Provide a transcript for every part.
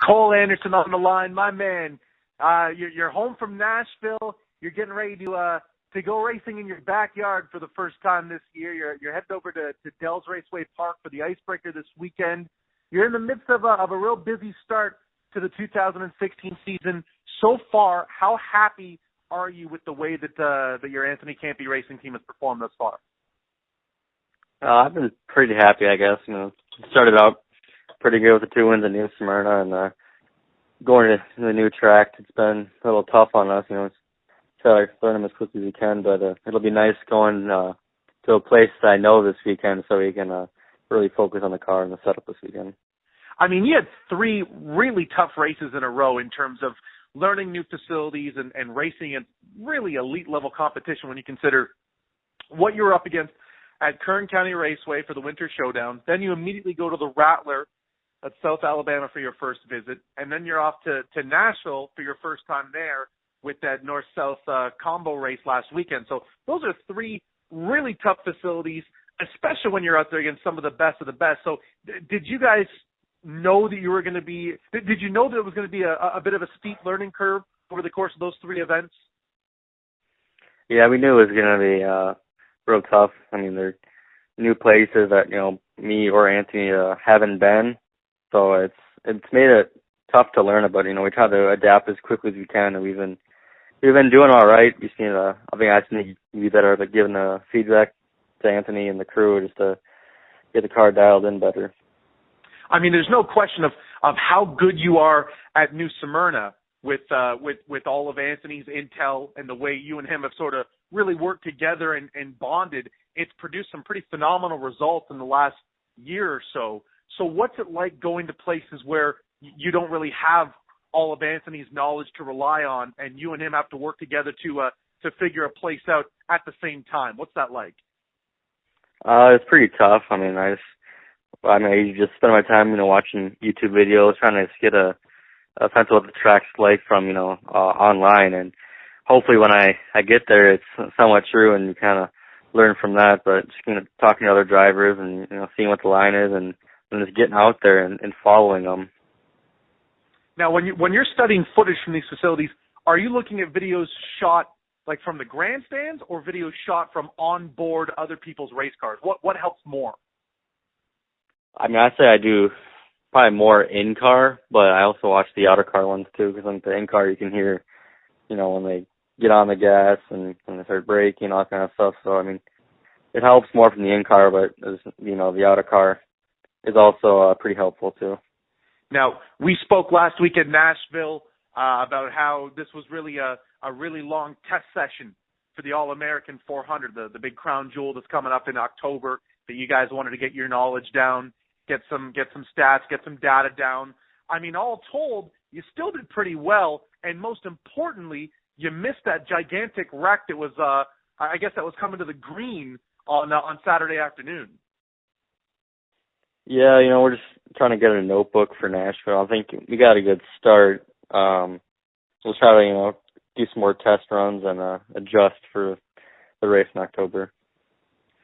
Cole Anderson on the line, my man. You're home from Nashville. You're getting ready to go racing in your backyard for the first time this year. You're headed over to Dell's Raceway Park for the Icebreaker this weekend. You're in the midst of a real busy start to the 2016 season. So far, how happy are you with the way that your Anthony Campy racing team has performed thus far? I've been pretty happy, I guess. Started out pretty good with the 2 wins in New Smyrna, and going to the new track, it's been a little tough on us. Try to learn them as quickly as we can, but it'll be nice going to a place that I know this weekend, so we can really focus on the car and the setup this weekend. I mean, you had 3 really tough races in a row in terms of learning new facilities and racing in really elite-level competition when you consider what you're up against at Kern County Raceway for the Winter Showdown. Then you immediately go to the Rattler at South Alabama for your first visit, and then you're off to Nashville for your first time there with that North-South combo race last weekend. So those are 3 really tough facilities, especially when you're out there against some of the best of the best. So did you guys know that you were going to be – did you know that it was going to be a bit of a steep learning curve over the course of those 3 events? Yeah, we knew it was going to be real tough. I mean, they're new places that, me or Anthony haven't been. So it's made it tough to learn about. We try to adapt as quickly as we can, and we've been doing all right. We've seen I think I need to be better at giving the feedback to Anthony and the crew just to get the car dialed in better. I mean, there's no question of how good you are at New Smyrna with all of Anthony's intel and the way you and him have sort of really worked together and bonded. It's produced some pretty phenomenal results in the last year or so. So what's it like going to places where you don't really have all of Anthony's knowledge to rely on, and you and him have to work together to figure a place out at the same time? What's that like? It's pretty tough. I mean, I just spend my time, watching YouTube videos, trying to get a sense of what the track's like from, online. And hopefully when I get there, it's somewhat true and you kind of learn from that. But just, talking to other drivers and, seeing what the line is and just getting out there and following them. Now, when you're studying footage from these facilities, are you looking at videos shot like from the grandstands or videos shot from on board other people's race cars? What helps more? I mean, I say I do probably more in-car, but I also watch the out-of-car ones too, because on the in-car you can hear, when they get on the gas and when they start braking, all that kind of stuff. So, I mean, it helps more from the in-car, but, the out-of-car is also pretty helpful too. Now, we spoke last week at Nashville about how this was really a really long test session for the All-American 400, the big crown jewel that's coming up in October, that you guys wanted to get your knowledge down, get some stats, get some data down. I mean, all told, you still did pretty well, and most importantly, you missed that gigantic wreck that was, I guess that was coming to the green on Saturday afternoon. Yeah, we're just trying to get a notebook for Nashville. I think we got a good start. We'll try to, do some more test runs and adjust for the race in October.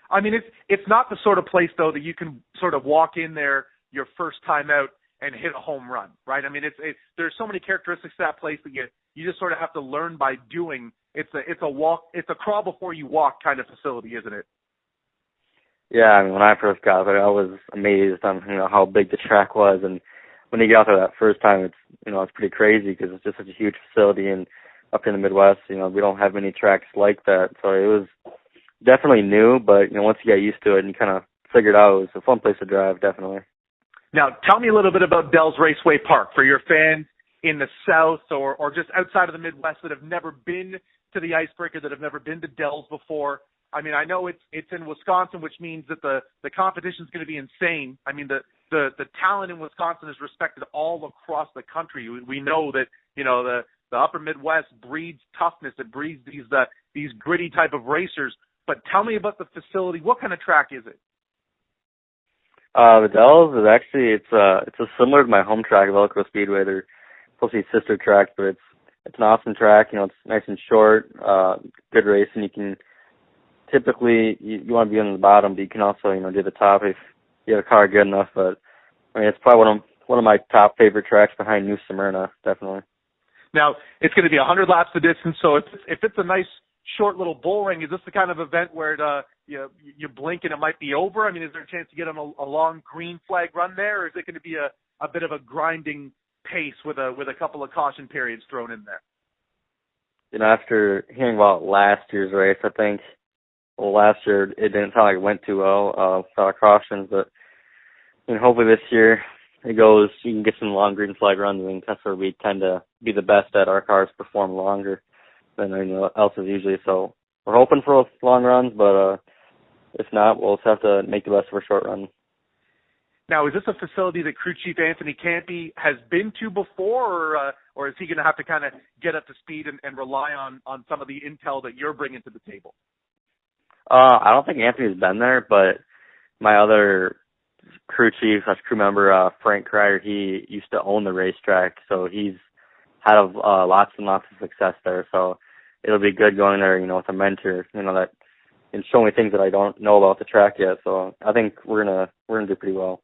I mean, it's not the sort of place, though, that you can sort of walk in there your first time out and hit a home run, right? I mean, there's so many characteristics to that place that you just sort of have to learn by doing. It's a crawl before you walk kind of facility, isn't it? Yeah, I mean, when I first got there, I was amazed on how big the track was, and when you get out there that first time, it's pretty crazy because it's just such a huge facility, and up in the Midwest, we don't have many tracks like that, so it was definitely new, but once you get used to it and you kind of figure it out, it was a fun place to drive, definitely. Now, tell me a little bit about Dell's Raceway Park for your fans in the South or just outside of the Midwest that have never been to the Icebreaker, that have never been to Dell's before. I mean, I know it's in Wisconsin, which means that the competition is going to be insane. I mean, the talent in Wisconsin is respected all across the country. We know that the Upper Midwest breeds toughness. It breeds these gritty type of racers. But tell me about the facility. What kind of track is it? The Dells is actually it's similar to my home track, Velcro Speedway. They're supposed to be sister tracks, but it's an awesome track. It's nice and short, good racing. You can typically you want to be on the bottom, but you can also do the top if you have a car good enough. But I mean, it's probably one of one of my top favorite tracks behind New Smyrna, definitely. Now, it's going to be 100 laps the distance, so if it's a nice short little bull ring, is this the kind of event where you blink and it might be over? I mean, is there a chance to get on a long green flag run there, or is it going to be a bit of a grinding pace with a couple of caution periods thrown in there? After hearing about last year's race, I think, last year it didn't sound like it went too well, a lot of cautions, but hopefully this year it goes, you can get some long green flag runs. I mean, that's where we tend to be the best at. Our cars perform longer than anyone else is usually, so we're hoping for long runs, but if not, we'll just have to make the best of a short run. Now, is this a facility that Crew Chief Anthony Campy has been to before, or is he going to have to kind of get up to speed and rely on some of the intel that you're bringing to the table? I don't think Anthony's been there, but my other crew chief, crew member, Frank Kreider, he used to own the racetrack, so he's had lots and lots of success there. So it'll be good going there, with a mentor, that can show me things that I don't know about the track yet. So I think we're gonna do pretty well.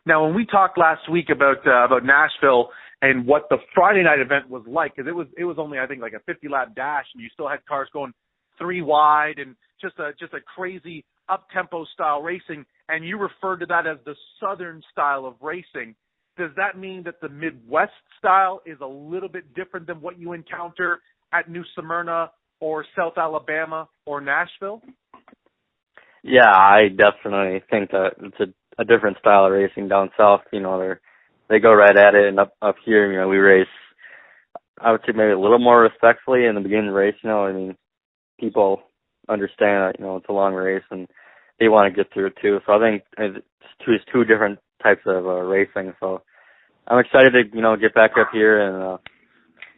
Now, when we talked last week about Nashville and what the Friday night event was like, because it was only, I think, like a 50-lap dash, and you still had cars going 3 wide and just a crazy up-tempo style racing, and you referred to that as the Southern style of racing. Does that mean that the Midwest style is a little bit different than what you encounter at New Smyrna or South Alabama or Nashville? Yeah, I definitely think that it's a different style of racing down south. They go right at it, and up here, we race, I would say maybe a little more respectfully in the beginning of the race. I mean, people understand that, it's a long race and they want to get through it too. So I think it's two different types of racing. So I'm excited to, get back up here and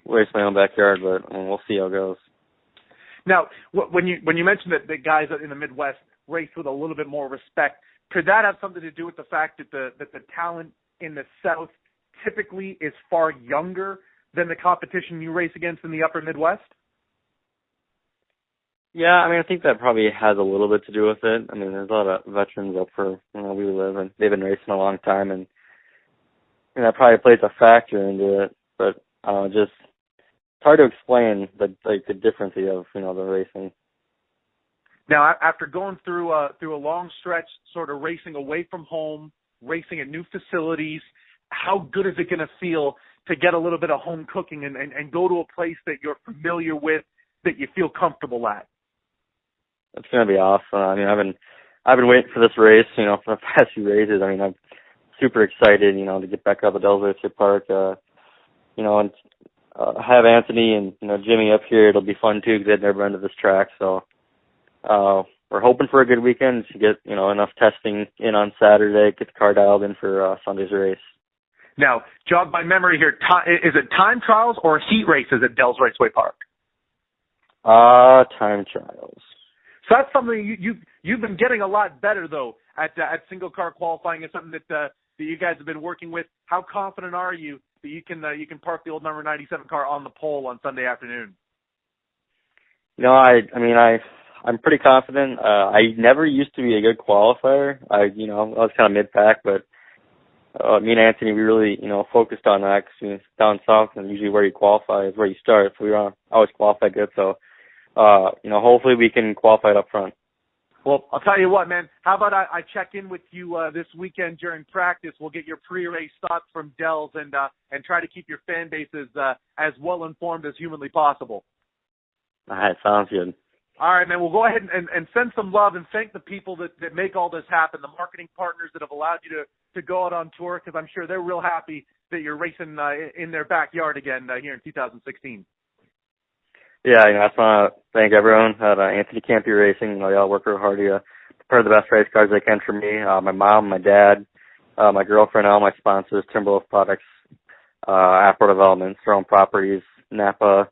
race my own backyard, but we'll see how it goes. Now, when you mentioned that the guys in the Midwest race with a little bit more respect, could that have something to do with the fact that the talent in the South typically is far younger than the competition you race against in the upper Midwest? Yeah, I mean, I think that probably has a little bit to do with it. I mean, there's a lot of veterans up for where we live, and they've been racing a long time, and that probably plays a factor into it. But just it's hard to explain the difference of the racing. Now, after going through a long stretch, sort of racing away from home, racing at new facilities, how good is it going to feel to get a little bit of home cooking and go to a place that you're familiar with, that you feel comfortable at? It's going to be awesome. I mean, I've been waiting for this race, for the past few races. I mean, I'm super excited, to get back up at Dells Raceway Park, and have Anthony and, Jimmy up here. It'll be fun too because they've never been to this track. So we're hoping for a good weekend to get, enough testing in on Saturday, get the car dialed in for Sunday's race. Now, jog my memory here. Is it time trials or heat races at Dells Raceway Park? Time trials. So that's something you've been getting a lot better, though, at single car qualifying. It's something that you guys have been working with. How confident are you that you can park the old number 97 car on the pole on Sunday afternoon? I'm pretty confident. I never used to be a good qualifier. I was kind of mid-pack, but me and Anthony, we really, focused on that because down south, and usually where you qualify is where you start. So we always qualify good. So, hopefully we can qualify it up front. Well, I'll tell you what, man. How about I check in with you this weekend during practice? We'll get your pre-race thoughts from Dells and try to keep your fan base as well informed as humanly possible. All right, sounds good. All right, man. We'll go ahead and send some love and thank the people that make all this happen, the marketing partners that have allowed you to go out on tour, because I'm sure they're real happy that you're racing in their backyard again here in 2016. Yeah, I just want to thank everyone at Anthony Campy Racing. They all work real hard to prepare the best race cars they can for me. My mom, my dad, my girlfriend, all my sponsors, Timberwolf Products, Apro Development, Throne Properties, Napa,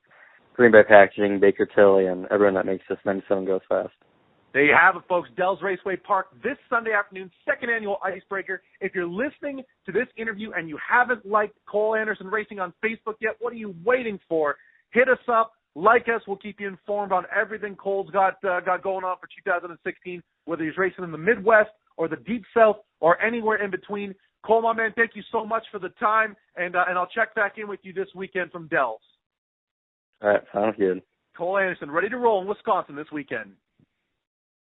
Green Bay Packaging, Baker Tilly, and everyone that makes this 97 goes fast. There you have it, folks. Dells Raceway Park this Sunday afternoon, second annual Icebreaker. If you're listening to this interview and you haven't liked Cole Anderson Racing on Facebook yet, what are you waiting for? Hit us up. Like us, we'll keep you informed on everything Cole's got going on for 2016, whether he's racing in the Midwest or the Deep South or anywhere in between. Cole, my man, thank you so much for the time, and I'll check back in with you this weekend from Dells. All right, sounds good. Cole Anderson, ready to roll in Wisconsin this weekend.